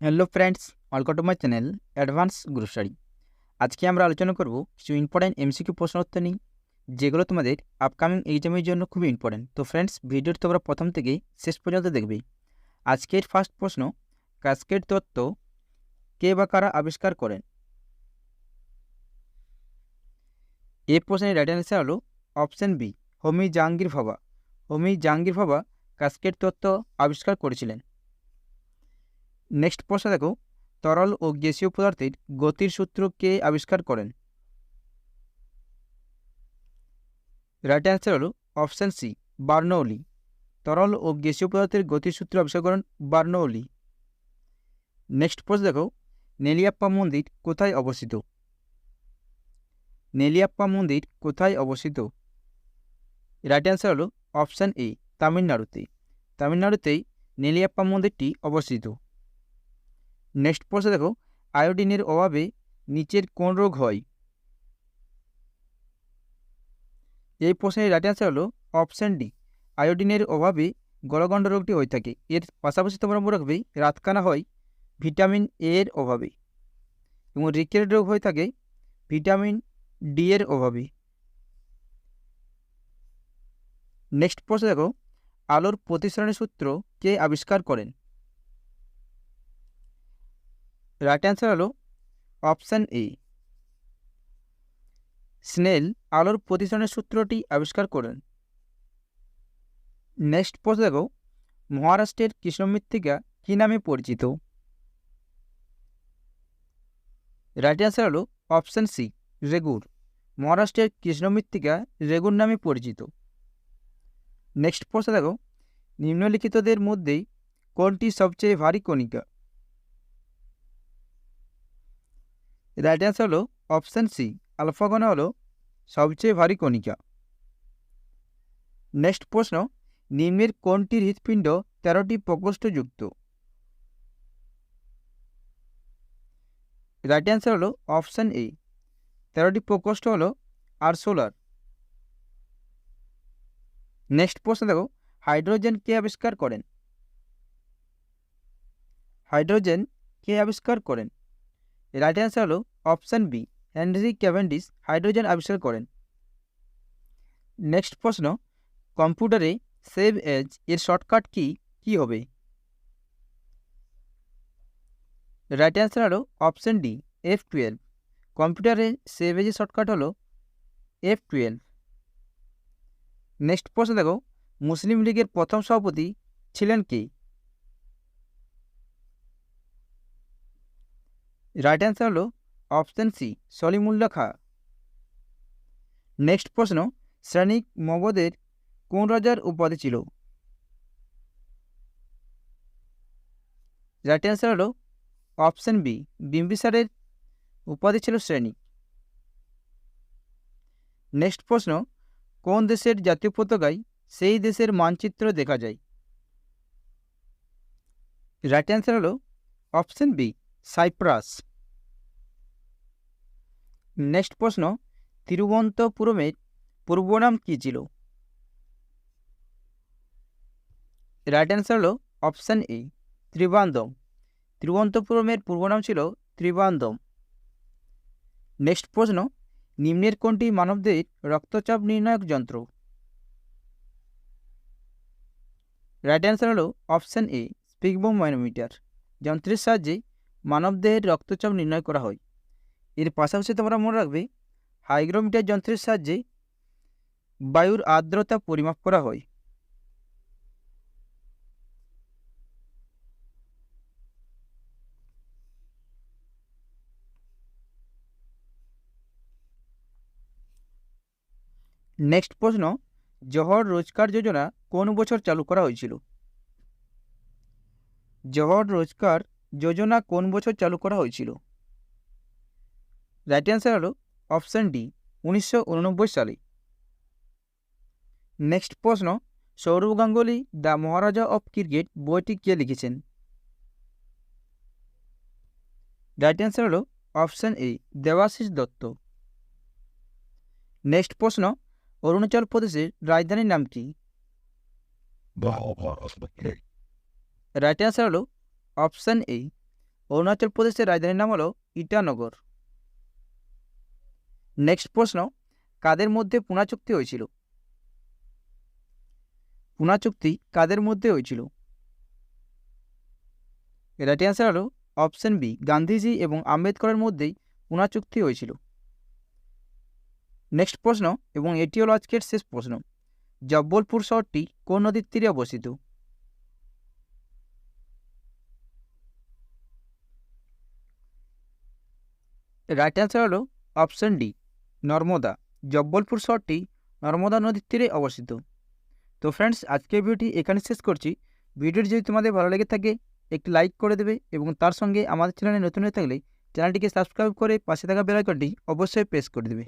Hello friends, welcome to my channel advance group study. আজকে আমরা আলোচনা করব কিছু ইম্পর্টেন্ট এমসিকিউ প্রশ্ন উত্তর নিই, যেগুলো তোমাদের আপকামিং এক্সামের জন্য খুবই ইম্পর্টেন্ট। তো ফ্রেন্ডস, ভিডিওটি তোমরা প্রথম থেকেই শেষ পর্যন্ত দেখবে। আজকের ফার্স্ট প্রশ্ন, ক্যাসকেড তত্ত্ব কে বা কারা আবিষ্কার করেন? এই প্রশ্নের রাইট অ্যান্সার হলো অপশন বি, হোমি জাহাঙ্গীর ভাবা। হোমি জাহাঙ্গীর ভাবা ক্যাসকেড তত্ত্ব আবিষ্কার করেছিলেন। নেক্সট প্রশ্ন দেখো, তরল ও গ্যাসীয় পদার্থের গতির সূত্র কে আবিষ্কার করেন? রাইট অ্যান্সার হলো অপশান সি, বার্নৌলি। তরল ও গ্যাসীয় পদার্থের গতির সূত্র আবিষ্কার করেন বার্নৌলি। নেক্সট প্রশ্ন দেখো, নেলিয়াপ্পা মন্দির কোথায় অবস্থিত? নেলিয়াপ্পা মন্দির কোথায় অবস্থিত? রাইট অ্যান্সার হলো অপশান এ, তামিলনাড়ুতে। তামিলনাড়ুতেই নেলিয়াপ্পা মন্দিরটি অবস্থিত। নেক্সট প্রশ্ন দেখো, আয়োডিনের অভাবে নিচের কোন রোগ হয়? এই প্রশ্নের রাইট অ্যান্সার হলো অপশান ডি, আয়োডিনের অভাবে গলগণ্ড রোগটি হয়ে থাকে। এর পাশাপাশি তোমরা মনে রাখবে রাতকানা হয় ভিটামিন এ এর অভাবে, এবং রিকেট রোগ হয়ে থাকে ভিটামিন ডি এর অভাবে। নেক্সট প্রশ্ন দেখো, আলোর প্রতিসরণের সূত্র কে আবিষ্কার করেন? রাইট অ্যান্সার হলো অপশান এ, স্নেল আলোর প্রতিসরণের সূত্রটি আবিষ্কার করেন। নেক্সট প্রশ্ন দেখো, মহারাষ্ট্রের কৃষ্ণ মৃত্তিকা কী নামে পরিচিত? রাইট অ্যান্সার হলো অপশান সি, রেগুর। মহারাষ্ট্রের কৃষ্ণ মৃত্তিকা রেগুর নামে পরিচিত। নেক্সট প্রশ্ন দেখো, নিম্নলিখিতদের মধ্যে কোনটি সবচেয়ে ভারী কণিকা? রাইট অ্যান্সার হলো অপশান সি, আলফা কণা হলো সবচেয়ে ভারী কণিকা। নেক্সট প্রশ্ন, নিম্নের কোনটির হৃৎপিণ্ড 13টি প্রকোষ্ঠযুক্ত? রাইট অ্যান্সার হলো অপশান এ, 13টি প্রকোষ্ঠ হলো আরসোলার। নেক্সট প্রশ্ন দেখো, হাইড্রোজেন কে আবিষ্কার করেন? হাইড্রোজেন কে আবিষ্কার করেন? রাইট অ্যান্সার হলো option B, Henry Cavendish hydrogen আবিষ্কার করেন। নেক্সট প্রশ্ন, কম্পিউটারে সেভ এজ এর শর্টকাট কি হবে? রাইট অ্যান্সার হলো অপশান ডি, F12। কম্পিউটারে সেভ এজের শর্টকাট হলো F12। নেক্সট প্রশ্ন দেখো, মুসলিম লীগের প্রথম সভাপতি ছিলেন কে? রাইট অ্যান্সার হলো option C, Salimullah Khan. Next প্রশ্ন, শ্রেণিক মগধের কোন রাজার উপাধি ছিল? রাইট অ্যান্সার হলো অপশান বি, বিম্বিসারের উপাধি ছিল শ্রেণিক। নেক্সট প্রশ্ন, কোন দেশের জাতীয় পতাকায় সেই দেশের মানচিত্র দেখা যায়? রাইট অ্যান্সার হলো অপশান বি, সাইপ্রাস। নেক্সট প্রশ্ন, তিরুবনন্তপুরমের পূর্ব নাম কী ছিল? রাইট অ্যান্সার হলো অপশান এ, ত্রিবান্দম। তিরুবনন্তপুরমের পূর্ব নাম ছিল ত্রিবান্দম। নেক্সট প্রশ্ন, নিম্নের কোনটি মানবদেহের রক্তচাপ নির্ণায়ক যন্ত্র? রাইট অ্যান্সার হলো অপশান এ, স্পিগমোম্যানোমিটার। যন্ত্রের সাহায্যে মানবদেহের রক্তচাপ নির্ণয় করা হয়। এর পাশাপাশি তোমরা মনে রাখবে হাইগ্রোমিটার যন্ত্রের সাহায্যে বায়ুর আর্দ্রতা পরিমাপ করা হয়। নেক্সট প্রশ্ন, জওহর রোজগার যোজনা কোন বছর চালু করা হয়েছিল? জওহর রোজগার যোজনা কোন বছর চালু করা হয়েছিল? রাইট অ্যান্সার হলো অপশান ডি, 1989 সালে। নেক্সট প্রশ্ন, Sourav Ganguly the Maharaja of cricket বইটি কে লিখেছেন? রাইট অ্যান্সার হলো option A, Debashis Dutta. Next প্রশ্ন, অরুণাচল প্রদেশের রাজধানীর নাম কি? রাইট অ্যান্সার হলো অপশান এ, অরুণাচল প্রদেশের রাজধানীর নাম হলো ইটানগর। নেক্সট প্রশ্ন, কাদের মধ্যে পুনা চুক্তি হয়েছিল? পুনা চুক্তি কাদের মধ্যে হয়েছিল? রাইট অ্যান্সার হলো অপশন বি, গান্ধীজি এবং আম্বেদকরের মধ্যেই পুনা চুক্তি হয়েছিল। নেক্সট প্রশ্ন, এবং এটি হলো আজকের শেষ প্রশ্ন, জব্বলপুর শহরটি কোন নদীর তীরে অবস্থিত? রাইট অ্যান্সার হলো অপশন ডি, নর্মদা। জব্বলপুর শহরটি নর্মদা নদীর তীরে অবস্থিত। তো ফ্রেন্ডস, আজকের ভিডিওটি এখানে শেষ করছি। ভিডিওটি যদি তোমাদের ভালো লেগে থাকে একটি লাইক করে দেবে এবং তার সঙ্গে আমাদের চ্যানেলে নতুন হয়ে থাকলে চ্যানেলটিকে সাবস্ক্রাইব করে পাশে থাকা বেল আইকনটি অবশ্যই প্রেস করে দেবে।